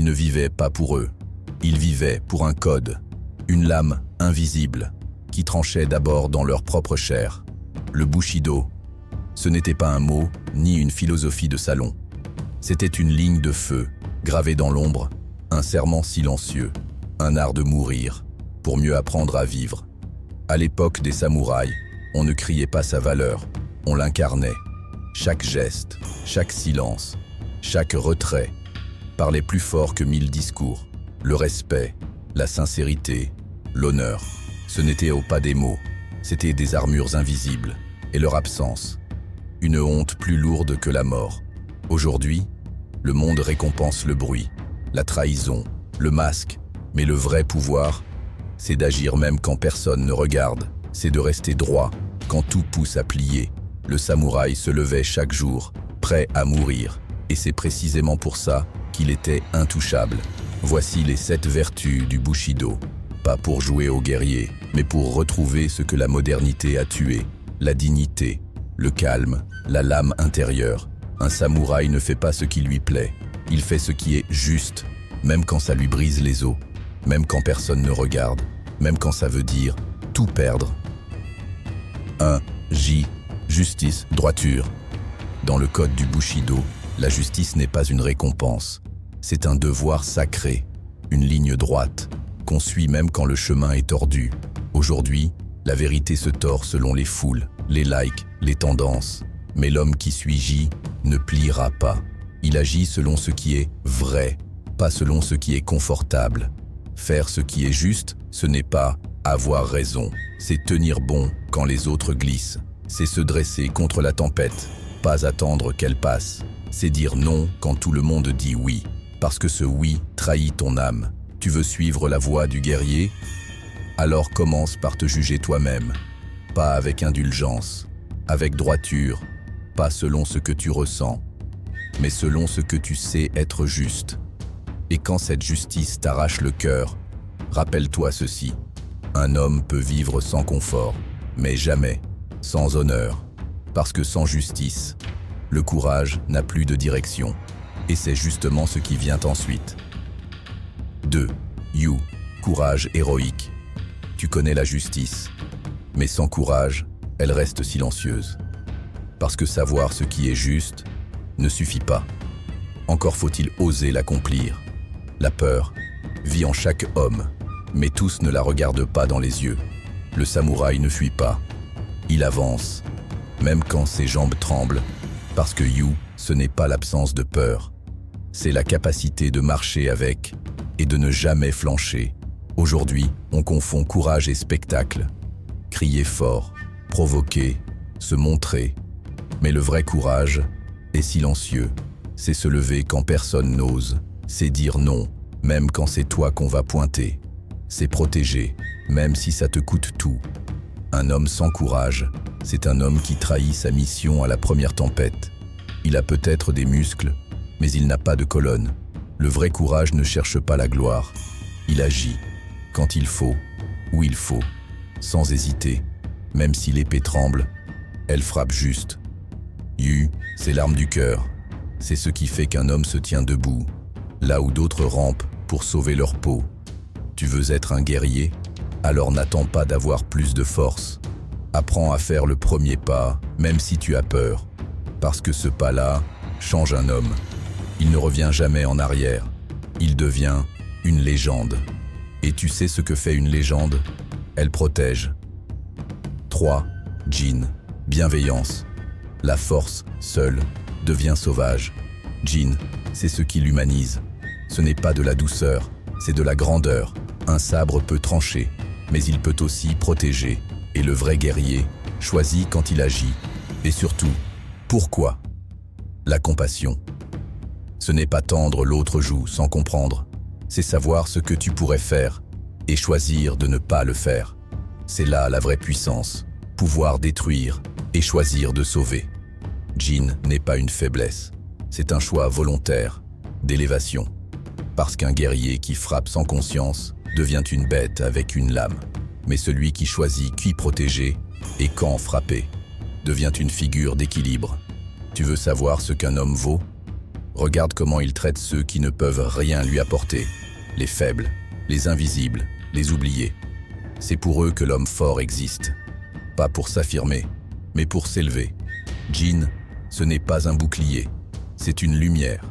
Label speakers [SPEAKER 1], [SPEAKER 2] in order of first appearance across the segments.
[SPEAKER 1] ne vivaient pas pour eux. Ils vivaient pour un code, une lame invisible qui tranchait d'abord dans leur propre chair. Le Bushido, ce n'était pas un mot ni une philosophie de salon. C'était une ligne de feu, gravée dans l'ombre, un serment silencieux, un art de mourir, pour mieux apprendre à vivre. À l'époque des samouraïs, on ne criait pas sa valeur, on l'incarnait. Chaque geste, chaque silence, chaque retrait parlait plus fort que 1000 discours. Le respect, la sincérité, l'honneur, ce n'était pas des mots, c'était des armures invisibles, et leur absence, une honte plus lourde que la mort. Aujourd'hui, le monde récompense le bruit, la trahison, le masque, mais le vrai pouvoir, c'est d'agir même quand personne ne regarde, c'est de rester droit quand tout pousse à plier. Le samouraï se levait chaque jour, prêt à mourir, et c'est précisément pour ça qu'il était intouchable. Voici les 7 vertus du Bushido, pas pour jouer au guerrier, mais pour retrouver ce que la modernité a tué, la dignité, le calme, la lame intérieure. Un samouraï ne fait pas ce qui lui plaît, il fait ce qui est juste, même quand ça lui brise les os, même quand personne ne regarde, même quand ça veut dire tout perdre. 1. J. Justice, droiture. Dans le code du Bushido, la justice n'est pas une récompense, c'est un devoir sacré, une ligne droite, qu'on suit même quand le chemin est tordu. Aujourd'hui, la vérité se tord selon les foules, les likes, les tendances. Mais l'homme qui suit J ne pliera pas. Il agit selon ce qui est vrai, pas selon ce qui est confortable. Faire ce qui est juste, ce n'est pas avoir raison, c'est tenir bon quand les autres glissent. C'est se dresser contre la tempête, pas attendre qu'elle passe. C'est dire non quand tout le monde dit oui, parce que ce oui trahit ton âme. Tu veux suivre la voie du guerrier? Alors commence par te juger toi-même, pas avec indulgence, avec droiture, pas selon ce que tu ressens, mais selon ce que tu sais être juste. Et quand cette justice t'arrache le cœur, rappelle-toi ceci. Un homme peut vivre sans confort, mais jamais sans honneur. Parce que sans justice, le courage n'a plus de direction. Et c'est justement ce qui vient ensuite. 2. You, courage héroïque. Tu connais la justice, mais sans courage, elle reste silencieuse. Parce que savoir ce qui est juste ne suffit pas. Encore faut-il oser l'accomplir. La peur vit en chaque homme, mais tous ne la regardent pas dans les yeux. Le samouraï ne fuit pas. Il avance, même quand ses jambes tremblent, parce que You, ce n'est pas l'absence de peur. C'est la capacité de marcher avec et de ne jamais flancher. Aujourd'hui, on confond courage et spectacle. Crier fort, provoquer, se montrer. Mais le vrai courage est silencieux. C'est se lever quand personne n'ose. C'est dire non, même quand c'est toi qu'on va pointer. C'est protéger, même si ça te coûte tout. Un homme sans courage, c'est un homme qui trahit sa mission à la première tempête. Il a peut-être des muscles, mais il n'a pas de colonne. Le vrai courage ne cherche pas la gloire. Il agit, quand il faut, où il faut, sans hésiter. Même si l'épée tremble, elle frappe juste. You, c'est l'arme du cœur. C'est ce qui fait qu'un homme se tient debout, là où d'autres rampent pour sauver leur peau. Tu veux être un guerrier? Alors n'attends pas d'avoir plus de force. Apprends à faire le premier pas, même si tu as peur. Parce que ce pas-là change un homme. Il ne revient jamais en arrière. Il devient une légende. Et tu sais ce que fait une légende? Elle protège. 3. Jin, bienveillance. La force, seule, devient sauvage. Jin, c'est ce qui l'humanise. Ce n'est pas de la douceur, c'est de la grandeur. Un sabre peut trancher, mais il peut aussi protéger. Et le vrai guerrier choisit quand il agit. Et surtout, pourquoi? La compassion. Ce n'est pas tendre l'autre joue sans comprendre. C'est savoir ce que tu pourrais faire et choisir de ne pas le faire. C'est là la vraie puissance. Pouvoir détruire et choisir de sauver. Jin n'est pas une faiblesse. C'est un choix volontaire, d'élévation. Parce qu'un guerrier qui frappe sans conscience devient une bête avec une lame. Mais celui qui choisit qui protéger et quand frapper devient une figure d'équilibre. Tu veux savoir ce qu'un homme vaut? Regarde comment il traite ceux qui ne peuvent rien lui apporter. Les faibles, les invisibles, les oubliés. C'est pour eux que l'homme fort existe. Pas pour s'affirmer, mais pour s'élever. Jin, ce n'est pas un bouclier, c'est une lumière.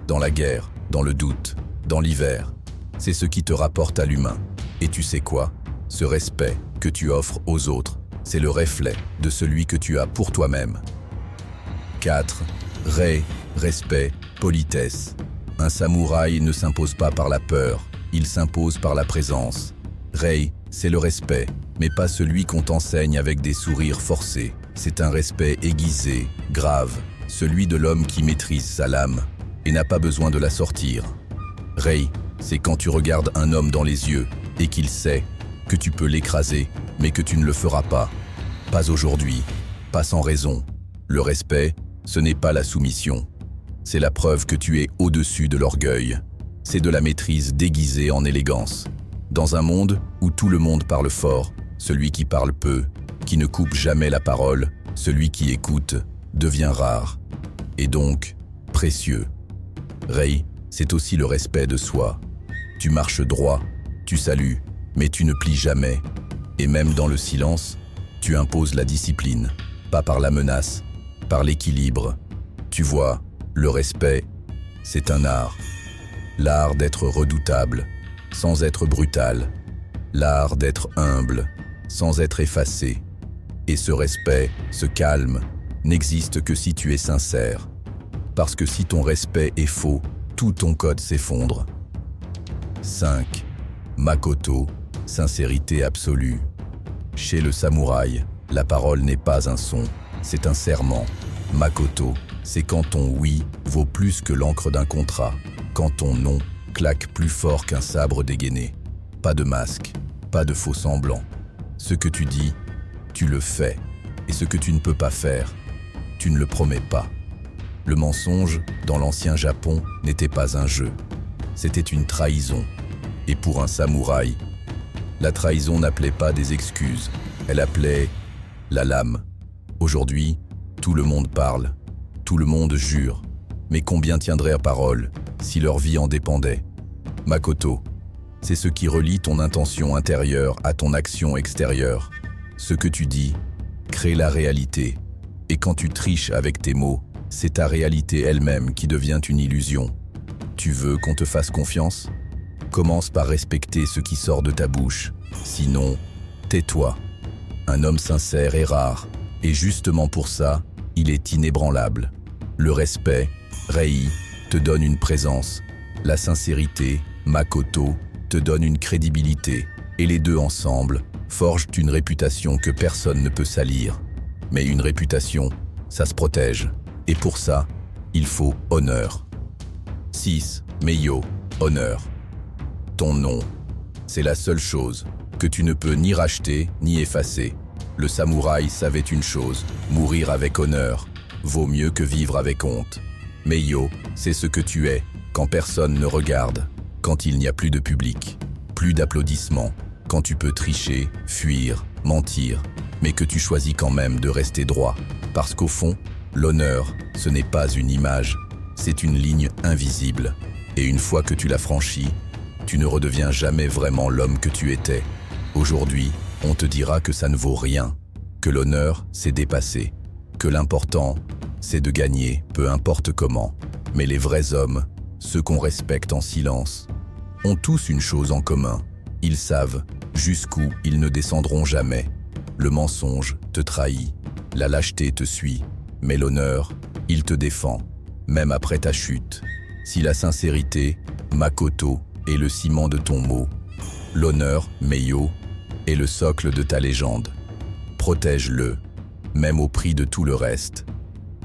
[SPEAKER 1] Dans la guerre, dans le doute, dans l'hiver, c'est ce qui te rapporte à l'humain. Et tu sais quoi? Ce respect que tu offres aux autres, c'est le reflet de celui que tu as pour toi-même. 4. Respect, politesse. Un samouraï ne s'impose pas par la peur, il s'impose par la présence. Rei, c'est le respect, mais pas celui qu'on t'enseigne avec des sourires forcés. C'est un respect aiguisé, grave, celui de l'homme qui maîtrise sa lame et n'a pas besoin de la sortir. Rei, c'est quand tu regardes un homme dans les yeux et qu'il sait que tu peux l'écraser, mais que tu ne le feras pas. Pas aujourd'hui, pas sans raison. Le respect, ce n'est pas la soumission. C'est la preuve que tu es au-dessus de l'orgueil. C'est de la maîtrise déguisée en élégance. Dans un monde où tout le monde parle fort, celui qui parle peu, qui ne coupe jamais la parole, celui qui écoute, devient rare. Et donc, précieux. Rei, c'est aussi le respect de soi. Tu marches droit, tu salues, mais tu ne plies jamais. Et même dans le silence, tu imposes la discipline, pas par la menace, par l'équilibre. Tu vois, le respect, c'est un art. L'art d'être redoutable, sans être brutal. L'art d'être humble, sans être effacé. Et ce respect, ce calme, n'existe que si tu es sincère. Parce que si ton respect est faux, tout ton code s'effondre. 5. Makoto, sincérité absolue. Chez le samouraï, la parole n'est pas un son, c'est un serment. Makoto, c'est quand ton oui vaut plus que l'encre d'un contrat, quand ton non claque plus fort qu'un sabre dégainé. Pas de masque, pas de faux semblant. Ce que tu dis, tu le fais. Et ce que tu ne peux pas faire, tu ne le promets pas. Le mensonge, dans l'ancien Japon, n'était pas un jeu. C'était une trahison. Et pour un samouraï, la trahison n'appelait pas des excuses. Elle appelait la lame. Aujourd'hui, tout le monde parle. Tout le monde jure. Mais combien tiendraient à parole si leur vie en dépendait? Makoto, c'est ce qui relie ton intention intérieure à ton action extérieure. Ce que tu dis crée la réalité. Et quand tu triches avec tes mots, c'est ta réalité elle-même qui devient une illusion. Tu veux qu'on te fasse confiance? Commence par respecter ce qui sort de ta bouche. Sinon, tais-toi. Un homme sincère est rare. Et justement pour ça, il est inébranlable. Le respect, Rei, te donne une présence. La sincérité, Makoto, te donne une crédibilité. Et les deux ensemble forgent une réputation que personne ne peut salir. Mais une réputation, ça se protège. Et pour ça, il faut honneur. 6. Meiyo, honneur. Ton nom, c'est la seule chose que tu ne peux ni racheter ni effacer. Le samouraï savait une chose, mourir avec honneur vaut mieux que vivre avec honte. Meiyo, c'est ce que tu es quand personne ne regarde, quand il n'y a plus de public, plus d'applaudissements, quand tu peux tricher, fuir, mentir, mais que tu choisis quand même de rester droit. Parce qu'au fond, l'honneur, ce n'est pas une image, c'est une ligne invisible. Et une fois que tu l'as franchie, tu ne redeviens jamais vraiment l'homme que tu étais. Aujourd'hui, on te dira que ça ne vaut rien, que l'honneur, c'est dépassé, que l'important, c'est de gagner, peu importe comment. Mais les vrais hommes, ceux qu'on respecte en silence, ont tous une chose en commun. Ils savent jusqu'où ils ne descendront jamais. Le mensonge te trahit, la lâcheté te suit, mais l'honneur, il te défend, même après ta chute. Si la sincérité, Makoto, est le ciment de ton mot, l'honneur, Meiyo, est le socle de ta légende. Protège-le, même au prix de tout le reste.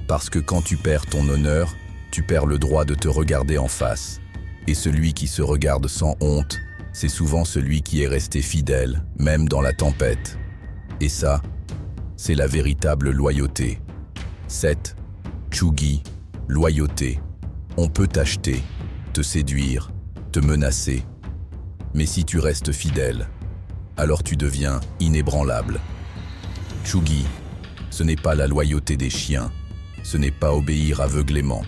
[SPEAKER 1] Parce que quand tu perds ton honneur, tu perds le droit de te regarder en face. Et celui qui se regarde sans honte, c'est souvent celui qui est resté fidèle, même dans la tempête. Et ça, c'est la véritable loyauté. 7. Chugi, loyauté. On peut t'acheter, te séduire, te menacer. Mais si tu restes fidèle, alors tu deviens inébranlable. Chugi, ce n'est pas la loyauté des chiens, ce n'est pas obéir aveuglément.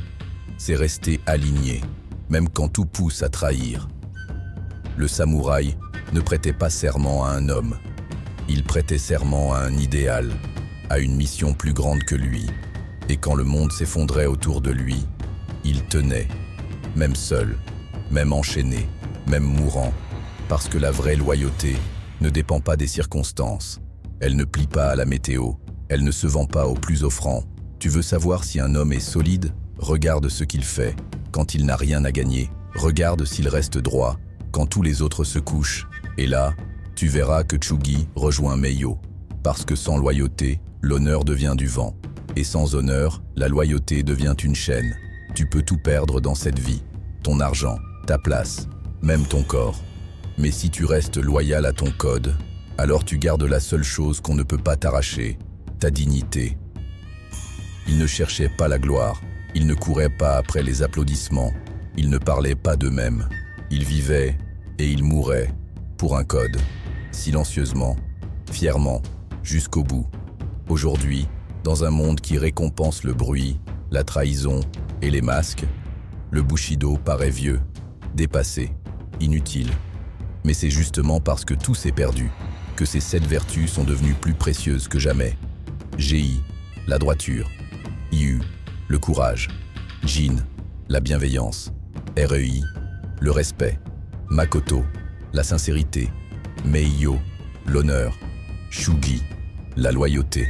[SPEAKER 1] c'est rester aligné, même quand tout pousse à trahir. Le samouraï ne prêtait pas serment à un homme. Il prêtait serment à un idéal, à une mission plus grande que lui. Et quand le monde s'effondrait autour de lui, il tenait, même seul, même enchaîné, même mourant, parce que la vraie loyauté ne dépend pas des circonstances. Elle ne plie pas à la météo, elle ne se vend pas au plus offrant. Tu veux savoir si un homme est solide? Regarde ce qu'il fait quand il n'a rien à gagner. Regarde s'il reste droit quand tous les autres se couchent. Et là, tu verras que Tsugi rejoint Meiyo. Parce que sans loyauté, l'honneur devient du vent. Et sans honneur, la loyauté devient une chaîne. Tu peux tout perdre dans cette vie. Ton argent, ta place, même ton corps. Mais si tu restes loyal à ton code, alors tu gardes la seule chose qu'on ne peut pas t'arracher, ta dignité. Ils ne cherchaient pas la gloire, ils ne couraient pas après les applaudissements, ils ne parlaient pas d'eux-mêmes. Ils vivaient et ils mouraient pour un code, silencieusement, fièrement, jusqu'au bout. Aujourd'hui, dans un monde qui récompense le bruit, la trahison et les masques, le Bushido paraît vieux, dépassé, inutile. Mais c'est justement parce que tout s'est perdu que ces 7 vertus sont devenues plus précieuses que jamais. Gi, la droiture. Iu, le courage. Jin, la bienveillance. Rei, le respect. Makoto, la sincérité. Meiyo, l'honneur. Shugi, la loyauté.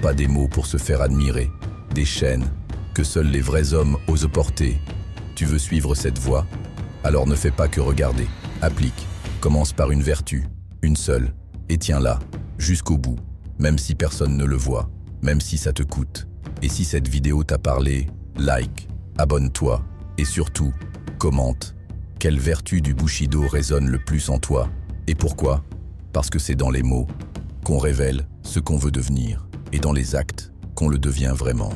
[SPEAKER 1] Pas des mots pour se faire admirer, des chaînes que seuls les vrais hommes osent porter. Tu veux suivre cette voie? Alors ne fais pas que regarder. Applique. Commence par une vertu, une seule, et tiens-la, jusqu'au bout, même si personne ne le voit, même si ça te coûte. Et si cette vidéo t'a parlé, like, abonne-toi, et surtout, commente. Quelle vertu du Bushido résonne le plus en toi? Et pourquoi? Parce que c'est dans les mots qu'on révèle ce qu'on veut devenir, et dans les actes qu'on le devient vraiment.